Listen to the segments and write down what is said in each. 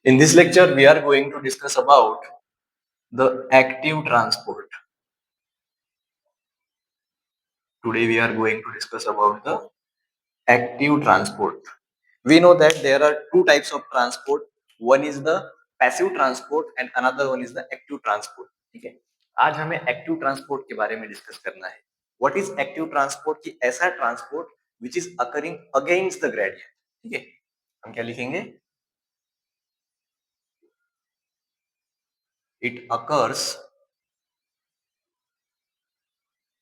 In this lecture, we are going to discuss about the active transport. Today, we are going to discuss about the active transport. We know that there are two types of transport. One is the passive transport and another one is the active transport. ठीक है, आज हमें active transport के बारे में discuss करना है. What is active transport? की ऐसा transport which is occurring against the gradient. ठीक है, हम क्या लिखेंगे? It occurs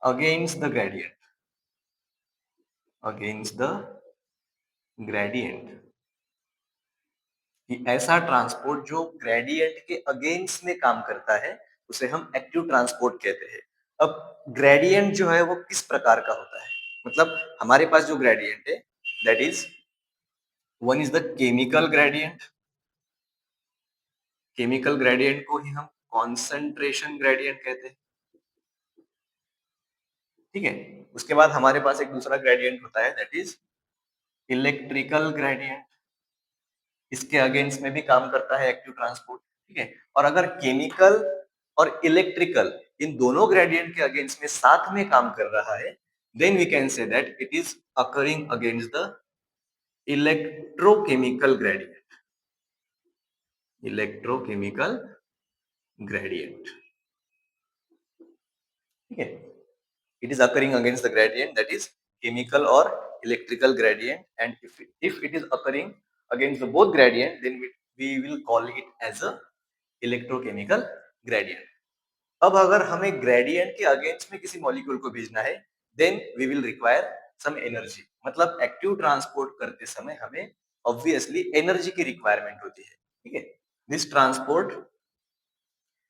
against the gradient. Against the gradient. कि ऐसा ट्रांसपोर्ट जो ग्रेडियंट के अगेंस्ट में काम करता है उसे हम एक्टिव ट्रांसपोर्ट कहते हैं. अब ग्रेडियंट जो है वो किस प्रकार का होता है? मतलब हमारे पास जो ग्रेडियंट है that is one is the chemical gradient. Chemical gradient को ही हम कॉन्सेंट्रेशन ग्रेडियंट कहते हैं. ठीक है, उसके बाद हमारे पास एक दूसरा ग्रेडियंट होता है दैट इज इलेक्ट्रिकल ग्रेडियंट. इसके अगेंस्ट में भी काम करता है एक्टिव ट्रांसपोर्ट. ठीक है, और अगर केमिकल और इलेक्ट्रिकल इन दोनों ग्रेडियंट के अगेंस्ट में साथ में काम कर रहा है then we can say that it is occurring against the electrochemical gradient. Electrochemical gradient. ठीक है, it is occurring against the gradient that is chemical or electrical gradient, and if it is occurring against the both gradient then we will call it as a electrochemical gradient. अब अगर हमें gradient के against में किसी molecule को भेजना है then we will require some energy. मतलब एक्टिव ट्रांसपोर्ट करते समय हमें ऑब्वियसली एनर्जी की रिक्वायरमेंट होती है. ठीक है, this transport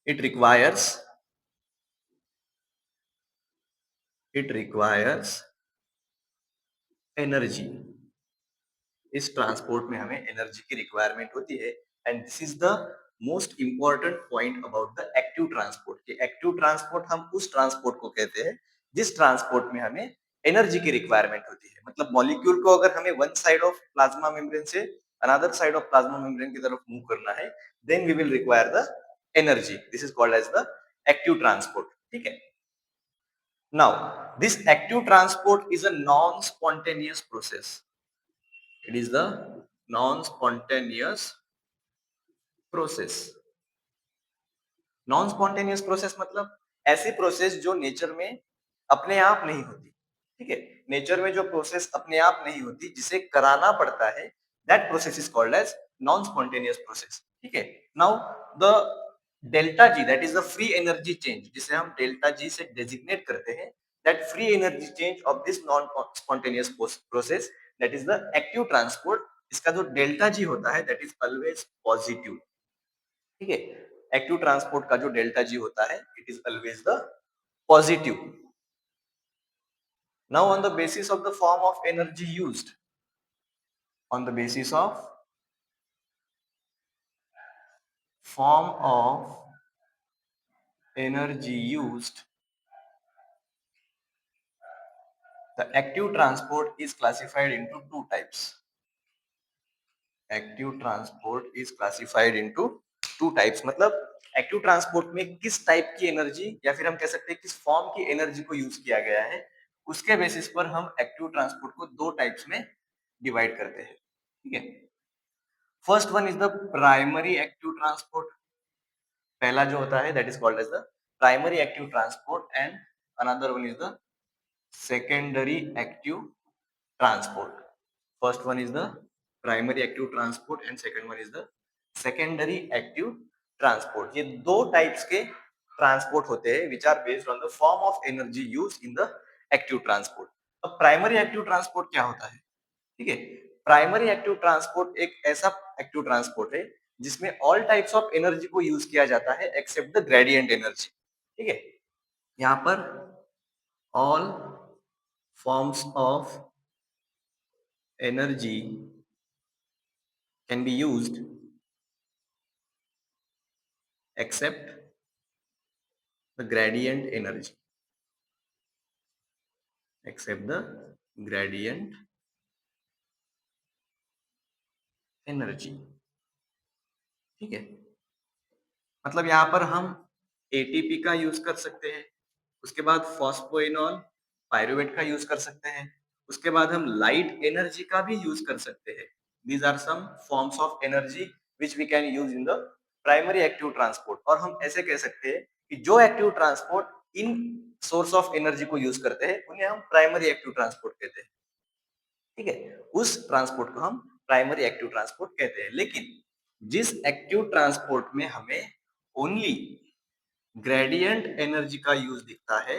it requires energy. इस ट्रांसपोर्ट में हमें एनर्जी की रिक्वायरमेंट होती है and this is the most important point about the active transport. कि एक्टिव ट्रांसपोर्ट हम उस ट्रांसपोर्ट को कहते हैं जिस ट्रांसपोर्ट में हमें एनर्जी की रिक्वायरमेंट होती है. मतलब मॉलिक्यूल को अगर हमें one side of plasma membrane से another side of plasma membrane की तरफ मूव करना है then we will require the energy. This is called as the active transport. ठीक है, now this active transport is a non spontaneous process. It is the non-spontaneous process. Non spontaneous process मतलब ऐसी process जो nature में अपने आप नहीं होती. ठीक है, नेचर में जो प्रोसेस अपने आप नहीं होती जिसे कराना पड़ता है that process is called as non spontaneous process. ठीक है, now the delta G that is the free energy change जिसे हम डेल्टा जी से डेजिग्नेट करते हैं. That free energy change of this non spontaneous process that is the active transport. इसका जो delta G होता है दैट इज ऑलवेज पॉजिटिव. ठीक है, एक्टिव ट्रांसपोर्ट का जो डेल्टा जी होता है it is always the positive. Now on the basis of the form of energy used, on the basis of form of energy used, the active transport is classified into two types. Active transport is classified into two types. मतलब active transport में किस type की energy या फिर हम कह सकते हैं किस फॉर्म की एनर्जी को यूज किया गया है उसके बेसिस पर हम एक्टिव ट्रांसपोर्ट को दो टाइप्स में डिवाइड करते हैं. ठीक है, first one is the primary active transport. पहला जो होता है that is called as the primary active transport and another one is the secondary active transport. First one is the primary active transport and second one is the secondary active transport. ये दो types के transport होते हैं which are based on the form of energy use in the active transport. अब primary active transport क्या होता है? ठीक है, प्राइमरी एक्टिव ट्रांसपोर्ट एक ऐसा एक्टिव ट्रांसपोर्ट है जिसमें ऑल टाइप्स ऑफ एनर्जी को यूज किया जाता है एक्सेप्ट द ग्रेडियंट एनर्जी. ठीक है, यहाँ पर all forms of energy can be used except the gradient energy. Except the gradient energy. ठीक है, मतलब यहाँ पर हम एटीपी का यूज कर सकते हैं, उसके बाद फॉस्फोइनॉल पायरुवेट का यूज कर सकते हैं, उसके बाद हम लाइट एनर्जी का भी यूज कर सकते हैं। These are some forms of energy which we can use in the primary active transport. और हम ऐसे कह सकते हैं कि जो एक्टिव ट्रांसपोर्ट इन सोर्स ऑफ एनर्जी को यूज करते हैं उन्हें हम प्राइमरी एक्टिव ट्रांसपोर्ट कहते हैं। ठीक है, उस ट्रांसपोर्ट को हम प्राइमरी एक्टिव ट्रांसपोर्ट कहते हैं। लेकिन जिस एक्टिव ट्रांसपोर्ट में हमें ओनली ग्रेडियंट एनर्जी का यूज दिखता है,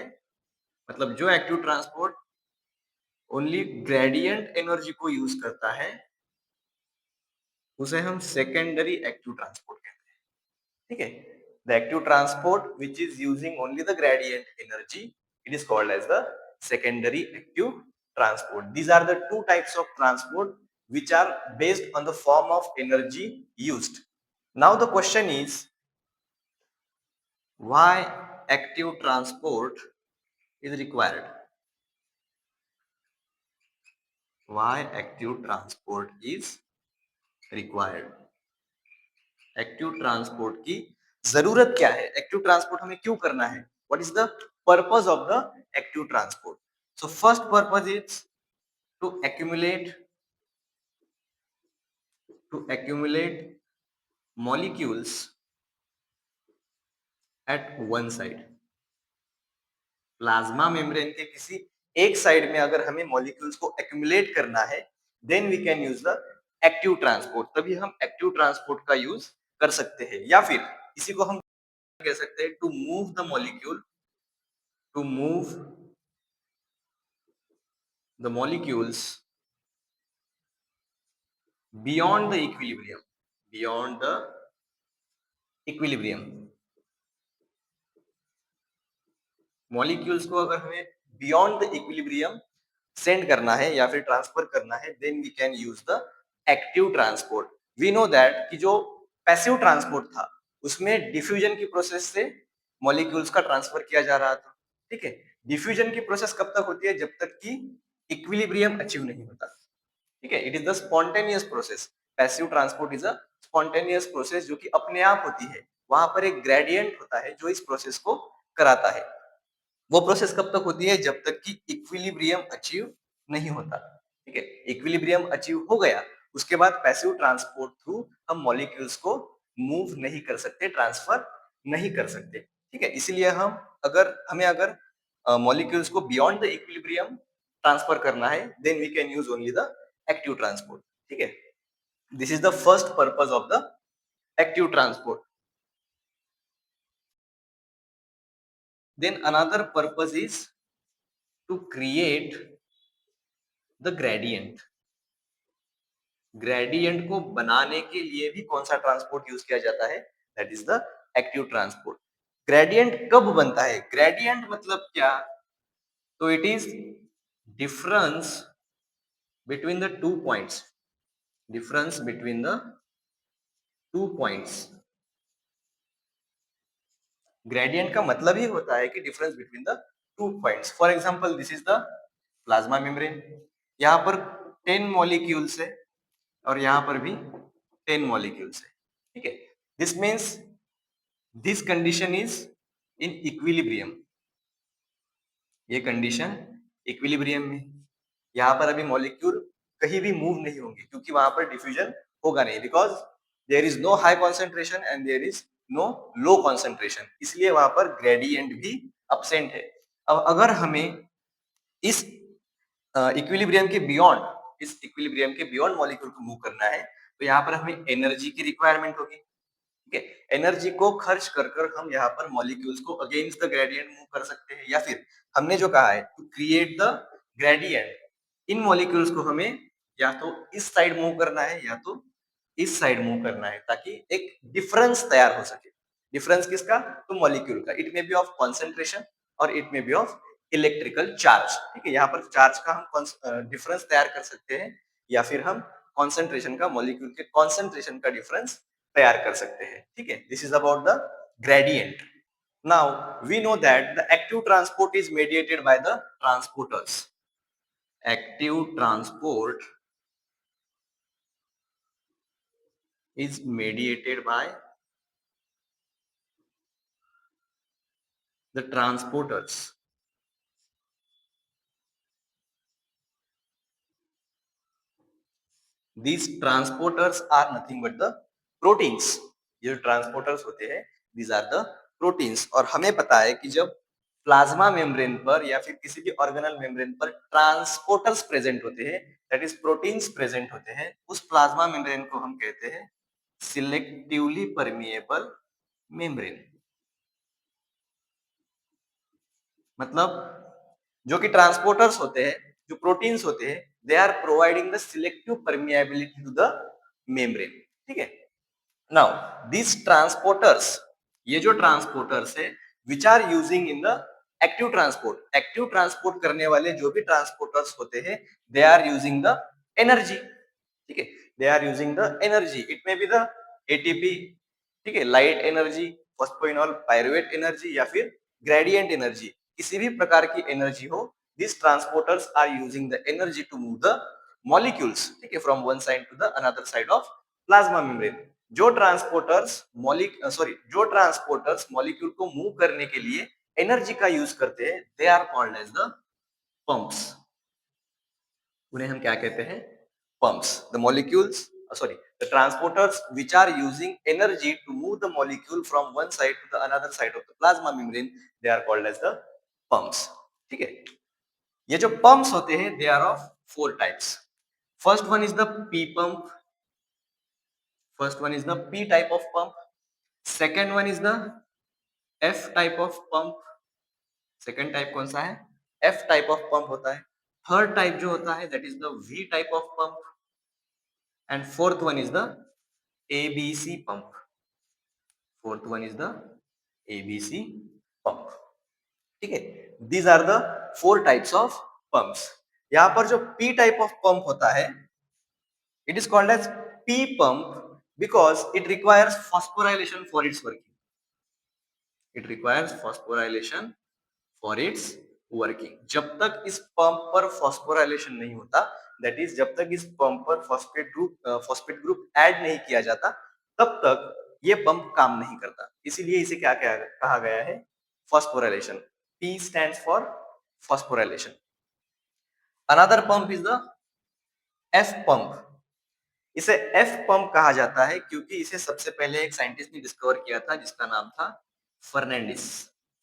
मतलब जो active transport only gradient energy को यूज करता है, उसे हम सेकेंडरी एक्टिव ट्रांसपोर्ट कहते हैं। ठीक है, the active transport which is using only the gradient energy, it is called as the secondary active transport. These are the two types of transport which are based on the form of energy used. Now the question is, why active transport is required? Why active transport is required? Active transport की जरूरत क्या है? Active transport हमें क्यों करना है? What is the purpose of the active transport? So first purpose is to accumulate molecules at one side. Plasma membrane के किसी एक साइड में अगर हमें मॉलिक्यूल्स को एक्यूमुलेट करना है, then we can use the active transport. तभी हम एक्टिव ट्रांसपोर्ट का यूज कर सकते हैं। या फिर इसी को हम कह सकते हैं to move the molecule, to move the molecules beyond the equilibrium, beyond the equilibrium। Molecules को अगर हमें बियॉन्ड द इक्विलिब्रियम सेंड करना है या फिर ट्रांसफर करना है, then we can use the active transport. We know that कि जो पैसिव ट्रांसपोर्ट था उसमें डिफ्यूजन की प्रोसेस से मॉलिक्यूल्स का ट्रांसफर किया जा रहा था। ठीक है, डिफ्यूजन की प्रोसेस कब तक होती है? जब तक कि इक्विलिब्रियम अचीव नहीं होता। ठीक है, it is the spontaneous process. Passive transport is a spontaneous process जो कि अपने आप होती है। वहां पर एक ग्रेडियंट होता है जो इस प्रोसेस को कराता है। वो प्रोसेस कब तक होती है? जब तक कि इक्विलिब्रियम अचीव नहीं होता। ठीक है, इक्विलिब्रियम अचीव हो गया उसके बाद पैसिव ट्रांसपोर्ट थ्रू हम मॉलिक्यूल्स को मूव नहीं कर सकते, ट्रांसफर नहीं कर सकते। ठीक है, इसलिए अगर मॉलिक्यूल्स को बियॉन्ड द इक्विलिब्रियम ट्रांसफर करना है, then we can use only the active transport. ठीक है, this is the first purpose of the active transport. Then another purpose is to create the gradient। Gradient को बनाने के लिए भी कौन सा ट्रांसपोर्ट यूज किया जाता है? That is the active transport. Gradient कब बनता है? ग्रेडियंट मतलब क्या? तो it is difference between the two points, difference between the two points. Gradient का मतलब ही होता है कि difference between the two points. For example, this is the plasma membrane. यहाँ पर 10 मॉलिक्यूल्स है और यहाँ पर भी 10 मॉलिक्यूल्स है। ठीक है, this means this condition is in equilibrium. ये कंडीशन इक्विलिब्रियम में, यहाँ पर अभी मॉलिक्यूल कहीं भी मूव नहीं होंगे क्योंकि वहां पर डिफ्यूजन होगा नहीं, because there is no high concentration and there is no low concentration, इसलिए वहां पर ग्रेडियंट भी अब्सेंट है। अब अगर हमें इस इक्विलिब्रियम के बियॉन्ड मॉलिक्यूल को मूव करना है, तो यहाँ पर हमें एनर्जी की रिक्वायरमेंट होगी। ठीक है, एनर्जी को खर्च कर कर हम यहाँ पर मॉलिक्यूल्स को अगेंस्ट द ग्रेडियंट मूव कर सकते हैं, या फिर हमने जो कहा है टू क्रिएट द ग्रेडियंट, इन मॉलिक्यूल्स को हमें या तो इस साइड मूव करना है या तो इस साइड मूव करना है, ताकि एक डिफरेंस तैयार हो सके। डिफरेंस किसका? तो मॉलिक्यूल का। It may be of concentration और it may be of electrical charge. ठीक है, यहाँ पर चार्ज का हम डिफरेंस तैयार कर सकते हैं या फिर हम कॉन्सेंट्रेशन का, मॉलिक्यूल के कॉन्सेंट्रेशन का डिफरेंस तैयार कर सकते हैं। ठीक है, this is about the gradient. Now we know that the active transport is mediated by the transporters. Active transport is mediated by the transporters. These transporters are nothing but the proteins. ये जो transporters होते हैं these are the proteins. और हमें पता है कि जब प्लाज्मा मेम्ब्रेन पर या फिर किसी भी ऑर्गेनल मेम्ब्रेन पर ट्रांसपोर्टर्स प्रेजेंट होते हैं, दैट इज प्रोटीन्स प्रेजेंट होते हैं, उस प्लाज्मा मेम्ब्रेन को हम कहते हैं सिलेक्टिवली परमिएबल मेम्ब्रेन। मतलब जो कि ट्रांसपोर्टर्स होते हैं, जो प्रोटीन्स होते हैं, they are providing the selective permeability to the membrane. ठीक है, नाउ दिस ट्रांसपोर्टर्स, ये जो ट्रांसपोर्टर्स है which are using in the active transport करने वाले जो भी ट्रांसपोर्टर्स होते हैं, they are using the energy. ठीक है, they are using the energy, it may be the ATP, ठीक है, light energy, phosphoenol pyruvate energy या फिर ग्रेडियंट एनर्जी, किसी भी प्रकार की एनर्जी हो, this transporters are using the energy to move the molecules, ठीक है, from one side to the another side of plasma membrane. जो ट्रांसपोर्टर्स मॉलिक्यूल को मूव करने के लिए एनर्जी का यूज करते हैं, they are called as the pumps. उन्हें हम क्या कहते हैं? Pumps. The molecules, sorry, the transporters which are using energy to move the molecule from one side to the another side of the plasma membrane, they are called as the pumps। ठीक है, ये जो pumps होते हैं they are of four types. First one is the P pump, first one is the P type of pump, second one is the F type of pump, second type कौन सा है? F type of pump होता है। Third type जो होता है that is the V type of pump, and fourth one is the ABC pump. Fourth one is the ABC pump. ठीक है, these are the four types of pumps. यहां पर जो पी टाइप ऑफ पंप होता है, it is called as P pump because it requires phosphorylation for its working. It requires phosphorylation for its working. जब तक इस पंप पर phosphorylation नहीं होता, दैट इज जब तक इस पंप पर फॉस्फेट ग्रुप ऐड नहीं किया जाता, तब तक ये पंप काम नहीं करता। इसीलिए इसे क्या क्या कहा गया है? Phosphorylation. P stands for phosphorylation। Another pump is the F pump। इसे F पंप कहा जाता है क्योंकि इसे सबसे पहले एक साइंटिस्ट ने डिस्कवर किया था जिसका नाम था फर्नांडिस।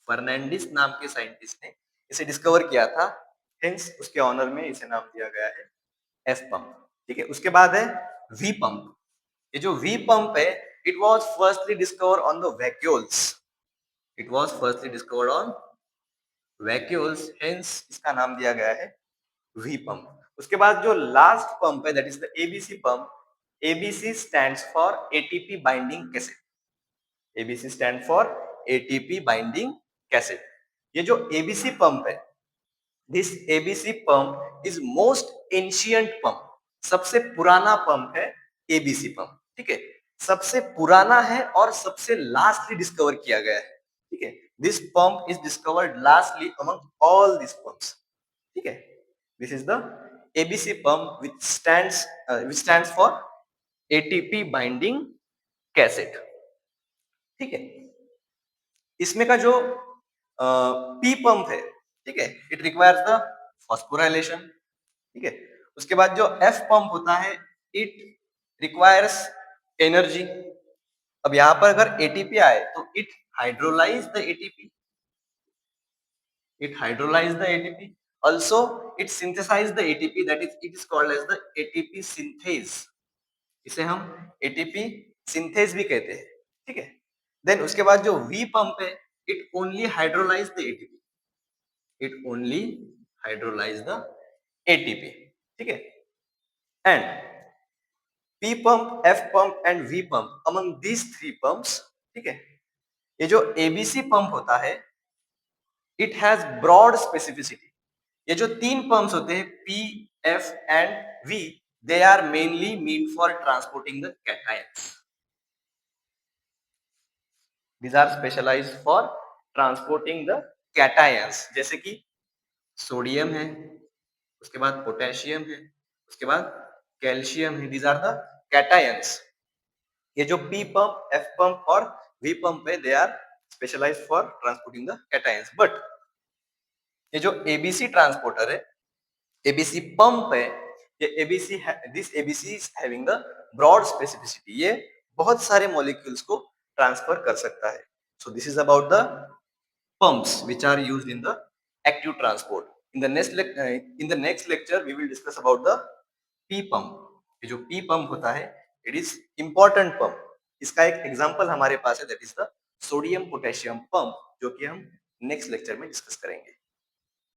फर्नांडिस नाम के साइंटिस्ट ने इसे डिस्कवर किया था, हेंस उसके ऑनर में इसे नाम दिया गया है एफ पंप। ठीक है, उसके बाद है वी पंप। ये जो वी पंप है, it was firstly discover on the vacuoles. It was firstly discovered on vacuoles, hence इसका नाम दिया गया है वी पंप। उसके बाद जो लास्ट पंप है that is the ABC pump. ABC stands for ATP binding cassette. ABC stand for ATP binding cassette. ये जो एबीसी पंप है, this ABC pump is most ancient pump. सबसे पुराना पंप है एबीसी पंप। ठीक है, सबसे पुराना है और सबसे लास्टली डिस्कवर किया गया है। ठीक है, this pump is discovered lastly among all this pumps. ठीक है, this is the ABC pump which stands for ATP binding cassette. ठीक है, इसमें का जो पी पंप है, ठीक है, इट रिक्वायर्स द फॉस्फोराइलेशन। ठीक है, उसके बाद जो एफ पंप होता है, इट रिक्वायर्स एनर्जी। अब यहां पर अगर एटीपी आए तो it hydrolyse the ATP, it hydrolyze the ATP, also it synthesize the ATP, that is it is called as the ATP synthase। इसे हम ATP synthase भी कहते हैं। ठीक है, देन उसके बाद जो V पंप है, it only hydrolyze the ATP, it only hydrolyze the ATP। ठीक है, and P pump, F pump and V pump, among these three pumps, ठीक है, ये जो ABC पंप होता है, इट हैज ब्रॉड स्पेसिफिसिटी। ये जो तीन पंप्स होते हैं P, F and V, they are mainly mean for transporting the cations. These are specialised for transporting the cations, जैसे कि सोडियम है, उसके बाद पोटेशियम है, उसके बाद कैल्शियम है। These are the cations. ये जो पी पंप, एफ पंप और वी पंप है, they are specialised for transporting the cations. But ये जो एबीसी ट्रांसपोर्टर है, एबीसी पंप है, ये ABC, this ABC is having the broad specificity, ये बहुत सारे मॉलिक्यूल्स को ट्रांसफर कर सकता है। So this is about the pumps which are used in the active transport. In the next lecture we will discuss about the P pump. ये जो P pump होता है, it is important pump. इसका एक example हमारे पास है, that is the sodium potassium pump, जो कि हम नेक्स्ट लेक्चर में डिस्कस करेंगे।